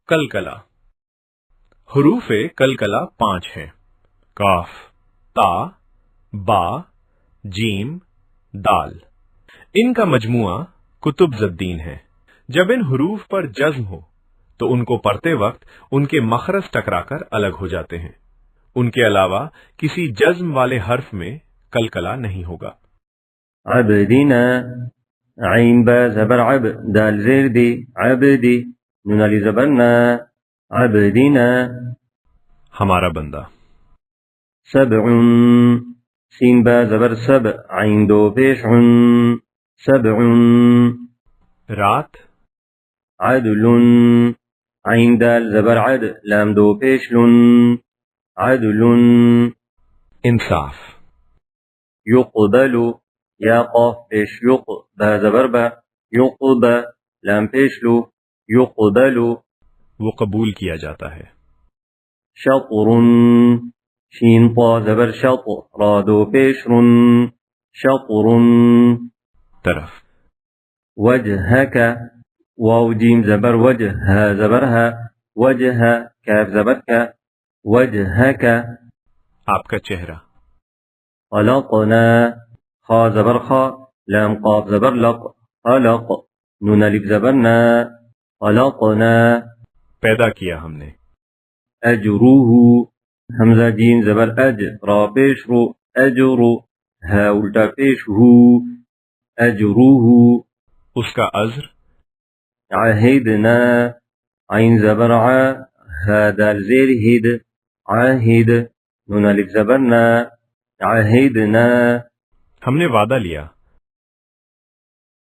कलकला। हरूफ कलकला 5 हैं। काफ, ता, बा, जीम, दाल। इनका मजमुआ कुतुबुद्दीन है। जब इन हरूफ पर जज्म हो तो उनको पढ़ते वक्त उनके मखरज टकराकर अलग हो जाते हैं। उनके अलावा किसी जज्म वाले हर्फ में कलकला नहीं होगा। अबदीना, आइन बा ज़बर अब, दाल ज़ेर दी, अबदी, नून अली ज़बर ना, अबदीना। हमारा बंदा। सबउन, सीन बा ज़बर सब, आइन दो पेश उन, सबउन। रात। अदलुन, आइन दाल ज़बर अद, लाम दो पेश लुन, अदलुन। इंसाफ। युक़बलु, या क़ाफ पेश युक़, बा ज़बर बा, युक़ब, लाम पेश लु, युक़बलु। वो कबूल किया जाता है। शतरुन, शीन ता ज़बर शत, रा दो पेश रुन, शतरुन। तरफ। वजहक, वाव जीम ज़बर वजह, हा ज़बर हा, वजह, काफ ज़बर का, वजहक। आपका चेहरा। खलक़ना, खा ज़बर खा, लाम क़ाफ ज़बर लक़, खलक़, नून अलिफ ज़बर ना, खलक़ना। पैदा किया हमने। अजरूहु, हमज़ा जीम ज़बर अज, रा पेश रू, अजरू, हा उल्टा पेश हु, अजरूहु। उसका अज़्र। अहिदना, आइन ज़बर आ, हा दाल ज़ेर हिद, अहिद, नून अलिफ ज़बर ना, अहिदना। हमने वादा लिया।